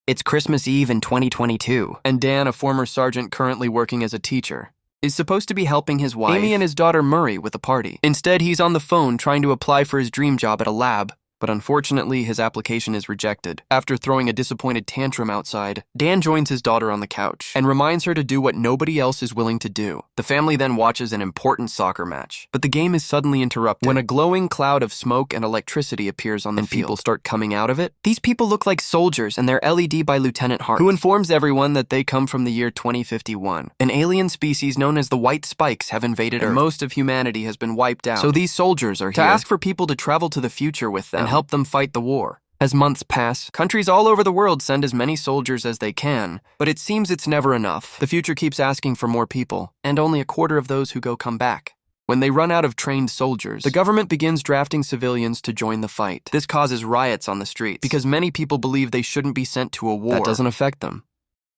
It's Christmas Eve in 2022, and Dan, a former sergeant currently working as a teacher, is supposed to be helping his wife, Amy, and his daughter Murray with a party. Instead, he's on the phone trying to apply for his dream job at a lab, but unfortunately, his application is rejected. After throwing a disappointed tantrum outside, Dan joins his daughter on the couch and reminds her to do what nobody else is willing to do. The family then watches an important soccer match, but the game is suddenly interrupted when a glowing cloud of smoke and electricity appears on the field. People start coming out of it. These people look like soldiers, and they're LED by Lieutenant Hart, who informs everyone that they come from the year 2051. An alien species known as the White Spikes have invaded Earth, and most of humanity has been wiped out. So these soldiers are here to ask for people to travel to the future with them and help them fight the war. As months pass, countries all over the world send as many soldiers as they can, but it seems it's never enough. The future keeps asking for more people, and only a quarter of those who go come back. When they run out of trained soldiers, the government begins drafting civilians to join the fight. This causes riots on the streets, because many people believe they shouldn't be sent to a war. That doesn't affect them.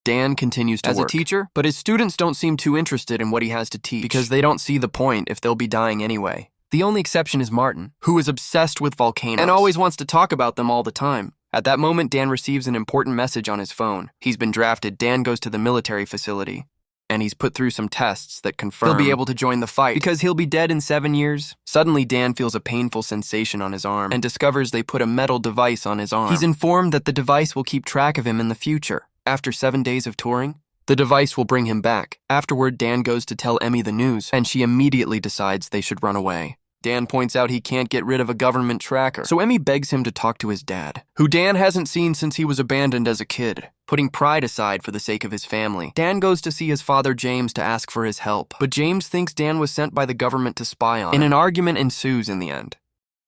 Dan continues to work as a teacher, but his students don't seem too interested in what he has to teach, because they don't see the point if they'll be dying anyway. The only exception is Martin, who is obsessed with volcanoes and always wants to talk about them all the time. At that moment, Dan receives an important message on his phone. He's been drafted. Dan goes to the military facility, and he's put through some tests that confirm he'll be able to join the fight because he'll be dead in 7 years. Suddenly, Dan feels a painful sensation on his arm and discovers they put a metal device on his arm. He's informed that the device will keep track of him in the future. After 7 days of touring, the device will bring him back. Afterward, Dan goes to tell Emmy the news, and she immediately decides they should run away. Dan points out he can't get rid of a government tracker, so Emmy begs him to talk to his dad, who Dan hasn't seen since he was abandoned as a kid. Putting pride aside for the sake of his family, Dan goes to see his father James to ask for his help, but James thinks Dan was sent by the government to spy on him, and an argument ensues in the end.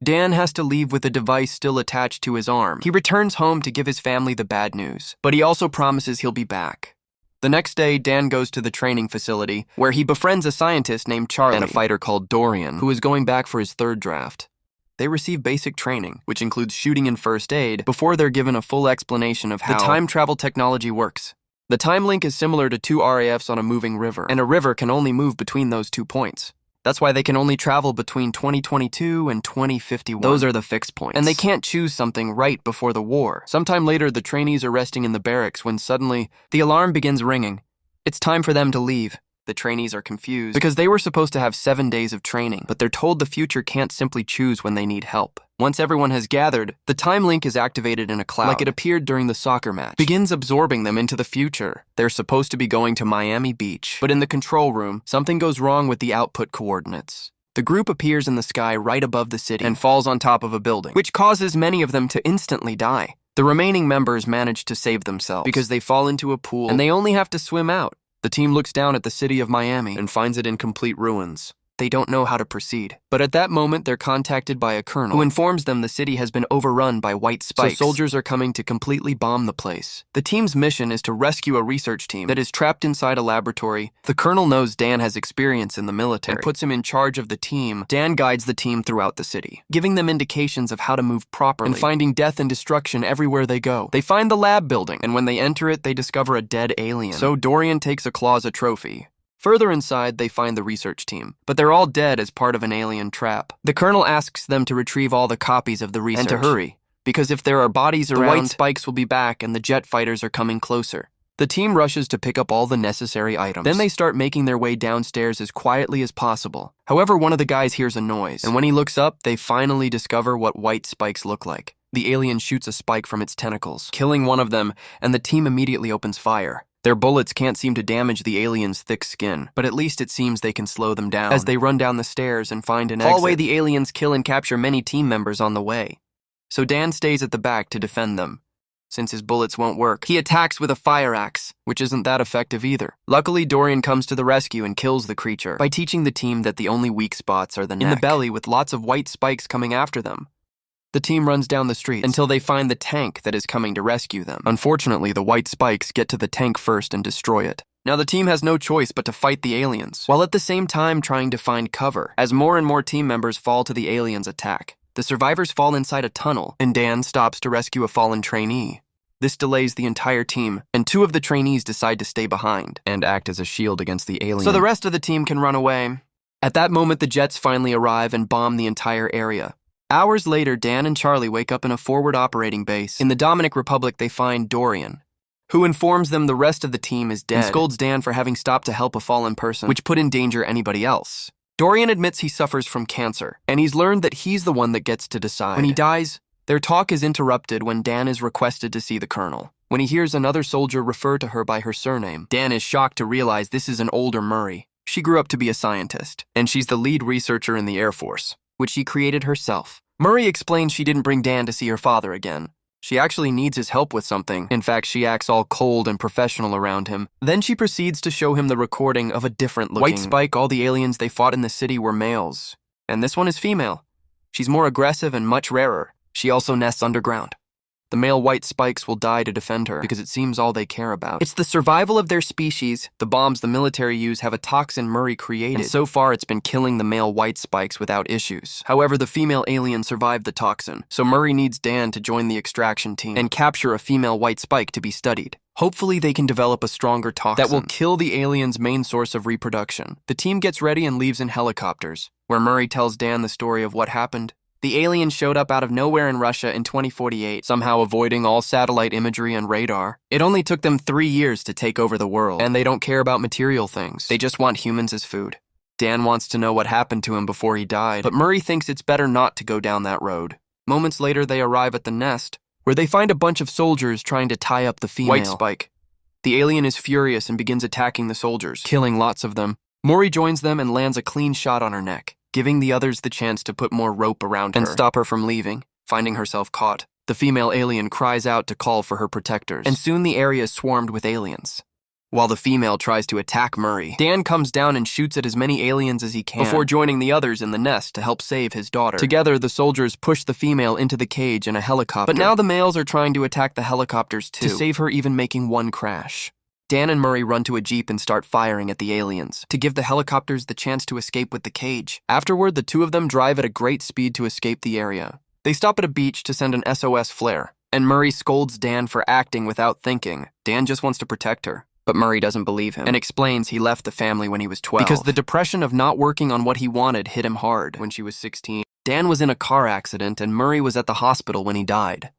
Dan has to leave with the device still attached to his arm. He returns home to give his family the bad news, but he also promises he'll be back. The next day, Dan goes to the training facility, where he befriends a scientist named Charlie and a fighter called Dorian, who is going back for his third draft. They receive basic training, which includes shooting and first aid, before they're given a full explanation of how the time travel technology works. The time link is similar to two RAFs on a moving river, and a river can only move between those 2 points. That's why they can only travel between 2022 and 2051. Those are the fixed points. And they can't choose something right before the war. Sometime later, the trainees are resting in the barracks when suddenly, the alarm begins ringing. It's time for them to leave. The trainees are confused because they were supposed to have 7 days of training, but they're told the future can't simply choose when they need help. Once everyone has gathered, the time link is activated in a cloud, like it appeared during the soccer match, begins absorbing them into the future. They're supposed to be going to Miami Beach, but in the control room, something goes wrong with the output coordinates. The group appears in the sky right above the city and falls on top of a building, which causes many of them to instantly die. The remaining members manage to save themselves because they fall into a pool and they only have to swim out. The team looks down at the city of Miami and finds it in complete ruins. They don't know how to proceed. But at that moment, they're contacted by a colonel who informs them the city has been overrun by White Spikes, so soldiers are coming to completely bomb the place. The team's mission is to rescue a research team that is trapped inside a laboratory. The colonel knows Dan has experience in the military and puts him in charge of the team. Dan guides the team throughout the city, giving them indications of how to move properly and finding death and destruction everywhere they go. They find the lab building, and when they enter it, they discover a dead alien. So Dorian takes a claw as a trophy. Further inside, they find the research team, but they're all dead as part of an alien trap. The colonel asks them to retrieve all the copies of the research and to hurry, because if there are bodies around, the White Spikes will be back and the jet fighters are coming closer. The team rushes to pick up all the necessary items. Then they start making their way downstairs as quietly as possible. However, one of the guys hears a noise, and when he looks up, they finally discover what White Spikes look like. The alien shoots a spike from its tentacles, killing one of them, and the team immediately opens fire. Their bullets can't seem to damage the aliens' thick skin, but at least it seems they can slow them down. As they run down the stairs and find an hallway, the aliens kill and capture many team members on the way. So Dan stays at the back to defend them. Since his bullets won't work, he attacks with a fire axe, which isn't that effective either. Luckily, Dorian comes to the rescue and kills the creature by teaching the team that the only weak spots are the neck, in the belly, with lots of White Spikes coming after them. The team runs down the street until they find the tank that is coming to rescue them. Unfortunately, the White Spikes get to the tank first and destroy it. Now the team has no choice but to fight the aliens, while at the same time trying to find cover, as more and more team members fall to the aliens' attack. The survivors fall inside a tunnel, and Dan stops to rescue a fallen trainee. This delays the entire team, and 2 of the trainees decide to stay behind and act as a shield against the alien, so the rest of the team can run away. At that moment, the jets finally arrive and bomb the entire area. Hours later, Dan and Charlie wake up in a forward operating base. In the Dominican Republic, they find Dorian, who informs them the rest of the team is dead and scolds Dan for having stopped to help a fallen person, which put in danger anybody else. Dorian admits he suffers from cancer, and he's learned that he's the one that gets to decide. When he dies, their talk is interrupted when Dan is requested to see the colonel. When he hears another soldier refer to her by her surname, Dan is shocked to realize this is an older Murray. She grew up to be a scientist, and she's the lead researcher in the Air Force, which she created herself. Murray explains she didn't bring Dan to see her father again. She actually needs his help with something. In fact, she acts all cold and professional around him. Then she proceeds to show him the recording of a different-looking White Spike. All the aliens they fought in the city were males, and this one is female. She's more aggressive and much rarer. She also nests underground. The male White Spikes will die to defend her because it seems all they care about. It's the survival of their species. The bombs the military use have a toxin Murray created, and so far it's been killing the male White Spikes without issues. However, the female alien survived the toxin, so Murray needs Dan to join the extraction team and capture a female White Spike to be studied. Hopefully they can develop a stronger toxin that will kill the alien's main source of reproduction. The team gets ready and leaves in helicopters, where Murray tells Dan the story of what happened. The alien showed up out of nowhere in Russia in 2048, somehow avoiding all satellite imagery and radar. It only took them 3 years to take over the world, and they don't care about material things. They just want humans as food. Dan wants to know what happened to him before he died, but Murray thinks it's better not to go down that road. Moments later, they arrive at the nest, where they find a bunch of soldiers trying to tie up the female White Spike. The alien is furious and begins attacking the soldiers, killing lots of them. Murray joins them and lands a clean shot on her neck, giving the others the chance to put more rope around her and stop her from leaving. Finding herself caught, the female alien cries out to call for her protectors, and soon the area is swarmed with aliens. While the female tries to attack Murray, Dan comes down and shoots at as many aliens as he can before joining the others in the nest to help save his daughter. Together, the soldiers push the female into the cage in a helicopter. But now the males are trying to attack the helicopters too, to save her, even making one crash. Dan and Murray run to a jeep and start firing at the aliens to give the helicopters the chance to escape with the cage. Afterward, the two of them drive at a great speed to escape the area. They stop at a beach to send an SOS flare, and Murray scolds Dan for acting without thinking. Dan just wants to protect her, but Murray doesn't believe him and explains he left the family when he was 12 because the depression of not working on what he wanted hit him hard when she was 16. Dan was in a car accident and Murray was at the hospital when he died.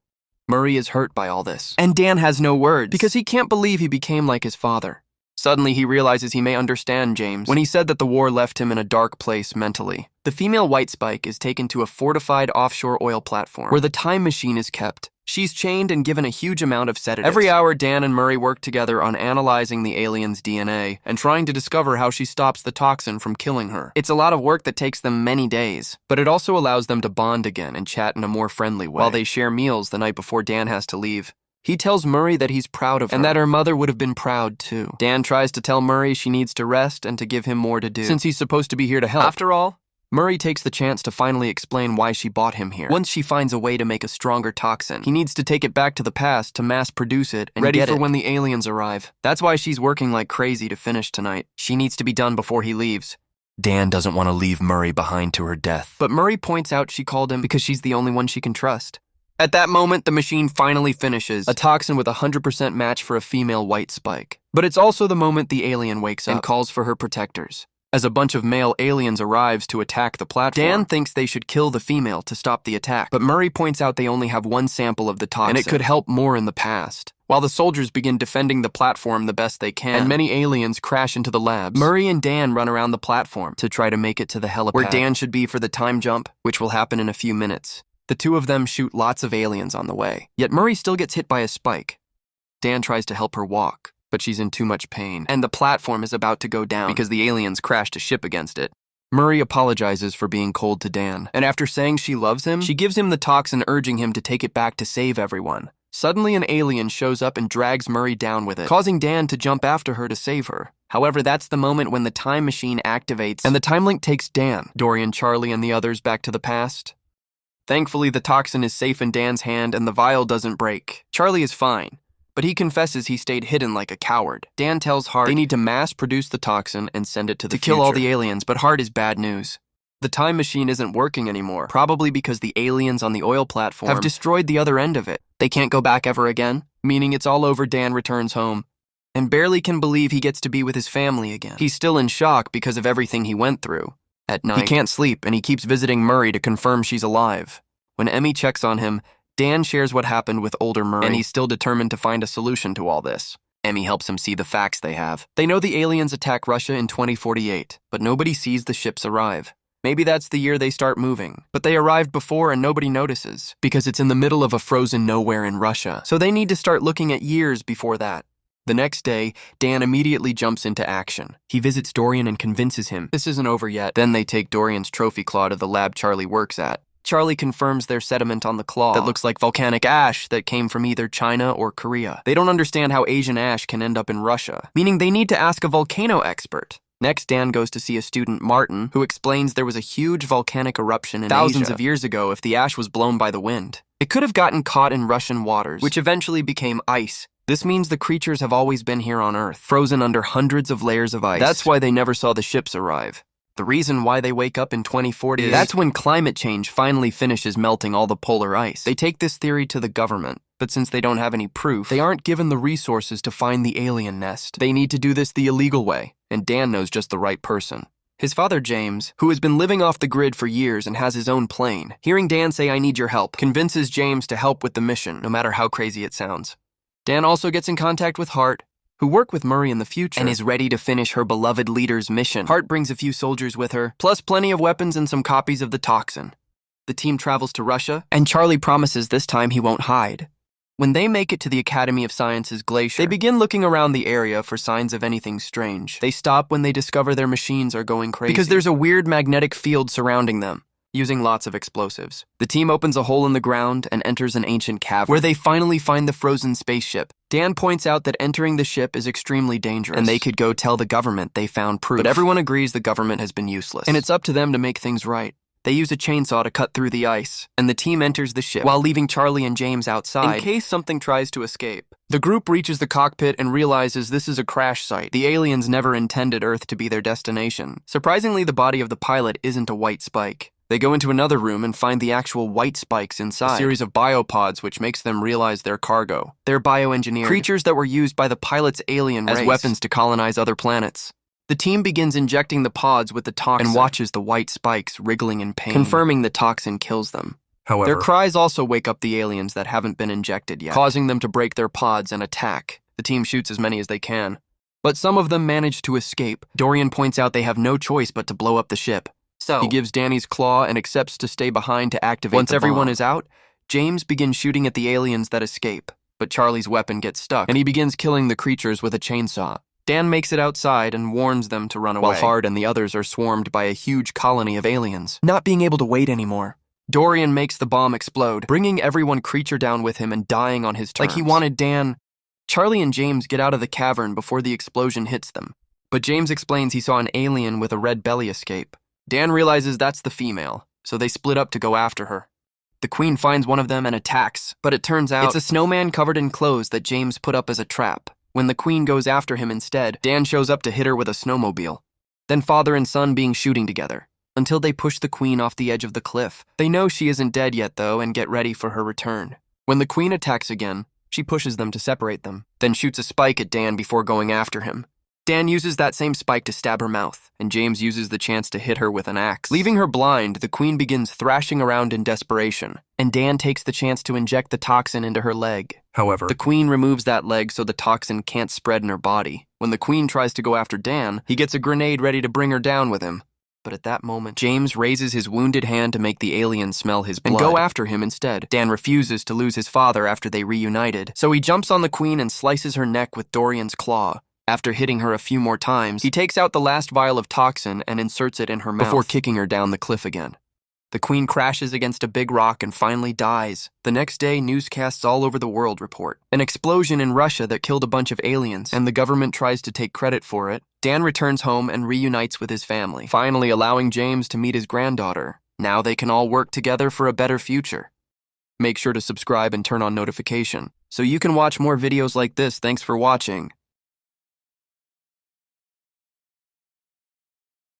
Murray is hurt by all this, and Dan has no words because he can't believe he became like his father. Suddenly, he realizes he may understand James when he said that the war left him in a dark place mentally. The female White Spike is taken to a fortified offshore oil platform where the time machine is kept. She's chained and given a huge amount of sedatives. Every hour, Dan and Murray work together on analyzing the alien's DNA and trying to discover how she stops the toxin from killing her. It's a lot of work that takes them many days, but it also allows them to bond again and chat in a more friendly way. While they share meals the night before Dan has to leave, he tells Murray that he's proud of her and that her mother would have been proud too. Dan tries to tell Murray she needs to rest and to give him more to do, since he's supposed to be here to help. After all, Murray takes the chance to finally explain why she bought him here. Once she finds a way to make a stronger toxin, he needs to take it back to the past to mass produce it and ready for when the aliens arrive. That's why she's working like crazy to finish tonight. She needs to be done before he leaves. Dan doesn't want to leave Murray behind to her death, but Murray points out she called him because she's the only one she can trust. At that moment, the machine finally finishes, a toxin with a 100% match for a female White Spike. But it's also the moment the alien wakes up and calls for her protectors. As a bunch of male aliens arrives to attack the platform, Dan thinks they should kill the female to stop the attack, but Murray points out they only have one sample of the toxin, and it could help more in the past. While the soldiers begin defending the platform the best they can, and many aliens crash into the labs, Murray and Dan run around the platform to try to make it to the helipad, where Dan should be for the time jump, which will happen in a few minutes. The two of them shoot lots of aliens on the way, yet Murray still gets hit by a spike. Dan tries to help her walk, but she's in too much pain, and the platform is about to go down because the aliens crashed a ship against it. Murray apologizes for being cold to Dan, and after saying she loves him, she gives him the toxin, urging him to take it back to save everyone. Suddenly, an alien shows up and drags Murray down with it, causing Dan to jump after her to save her. However, that's the moment when the time machine activates, and the time link takes Dan, Dorian, Charlie, and the others back to the past. Thankfully, the toxin is safe in Dan's hand and the vial doesn't break. Charlie is fine, but he confesses he stayed hidden like a coward. Dan tells Hart they need to mass produce the toxin and send it to the future to kill all the aliens, but Hart is bad news. The time machine isn't working anymore, probably because the aliens on the oil platform have destroyed the other end of it. They can't go back ever again, meaning it's all over. Dan returns home and barely can believe he gets to be with his family again. He's still in shock because of everything he went through. At night, he can't sleep and he keeps visiting Murray to confirm she's alive. When Emmy checks on him, Dan shares what happened with older Murray, and he's still determined to find a solution to all this. Emmy helps him see the facts they have. They know the aliens attack Russia in 2048, but nobody sees the ships arrive. Maybe that's the year they start moving, but they arrived before and nobody notices, because it's in the middle of a frozen nowhere in Russia, so they need to start looking at years before that. The next day, Dan immediately jumps into action. He visits Dorian and convinces him this isn't over yet. Then they take Dorian's trophy claw to the lab Charlie works at. Charlie confirms there's sediment on the claw that looks like volcanic ash that came from either China or Korea. They don't understand how Asian ash can end up in Russia, meaning they need to ask a volcano expert. Next, Dan goes to see a student, Martin, who explains there was a huge volcanic eruption in thousands of years ago if the ash was blown by the wind. It could have gotten caught in Russian waters, which eventually became ice. This means the creatures have always been here on Earth, frozen under hundreds of layers of ice. That's why they never saw the ships arrive. The reason why they wake up in 2040 is that's when climate change finally finishes melting all the polar ice. They take this theory to the government, but since they don't have any proof, they aren't given the resources to find the alien nest. They need to do this the illegal way, and Dan knows just the right person. His father, James, who has been living off the grid for years and has his own plane, hearing Dan say, "I need your help," convinces James to help with the mission, no matter how crazy it sounds. Dan also gets in contact with Hart, who work with Murray in the future, and is ready to finish her beloved leader's mission. Hart brings a few soldiers with her, plus plenty of weapons and some copies of the toxin. The team travels to Russia, and Charlie promises this time he won't hide. When they make it to the Academy of Sciences glacier, they begin looking around the area for signs of anything strange. They stop when they discover their machines are going crazy, because there's a weird magnetic field surrounding them, using lots of explosives. The team opens a hole in the ground and enters an ancient cavern, where they finally find the frozen spaceship. Dan points out that entering the ship is extremely dangerous, and they could go tell the government they found proof. But everyone agrees the government has been useless, and it's up to them to make things right. They use a chainsaw to cut through the ice, and the team enters the ship, while leaving Charlie and James outside in case something tries to escape. The group reaches the cockpit and realizes this is a crash site. The aliens never intended Earth to be their destination. Surprisingly, the body of the pilot isn't a white spike. They go into another room and find the actual white spikes inside, a series of biopods which makes them realize they're cargo. They're bioengineered creatures that were used by the pilot's alien race as weapons to colonize other planets. The team begins injecting the pods with the toxin and watches the white spikes wriggling in pain, confirming the toxin kills them. However, their cries also wake up the aliens that haven't been injected yet, causing them to break their pods and attack. The team shoots as many as they can, but some of them manage to escape. Dorian points out they have no choice but to blow up the ship. So, he gives Danny's claw and accepts to stay behind to activate the bomb. Once everyone is out, James begins shooting at the aliens that escape, but Charlie's weapon gets stuck, and he begins killing the creatures with a chainsaw. Dan makes it outside and warns them to run away, while Hart and the others are swarmed by a huge colony of aliens, not being able to wait anymore. Dorian makes the bomb explode, bringing everyone creature down with him and dying on his terms. Like he wanted Dan. Charlie and James get out of the cavern before the explosion hits them, but James explains he saw an alien with a red belly escape. Dan realizes that's the female, so they split up to go after her. The Queen finds one of them and attacks, but it turns out it's a snowman covered in clothes that James put up as a trap. When the Queen goes after him instead, Dan shows up to hit her with a snowmobile. Then father and son being shooting together, until they push the Queen off the edge of the cliff. They know she isn't dead yet though and get ready for her return. When the Queen attacks again, she pushes them to separate them, then shoots a spike at Dan before going after him. Dan uses that same spike to stab her mouth, and James uses the chance to hit her with an axe. Leaving her blind, the Queen begins thrashing around in desperation, and Dan takes the chance to inject the toxin into her leg. However, the Queen removes that leg so the toxin can't spread in her body. When the Queen tries to go after Dan, he gets a grenade ready to bring her down with him. But at that moment, James raises his wounded hand to make the alien smell his blood and go after him instead. Dan refuses to lose his father after they reunited, so he jumps on the Queen and slices her neck with Dorian's claw. After hitting her a few more times, he takes out the last vial of toxin and inserts it in her mouth before kicking her down the cliff again. The Queen crashes against a big rock and finally dies. The next day, newscasts all over the world report an explosion in Russia that killed a bunch of aliens, and the government tries to take credit for it. Dan returns home and reunites with his family, finally allowing James to meet his granddaughter. Now they can all work together for a better future. Make sure to subscribe and turn on notification so you can watch more videos like this. Thanks for watching.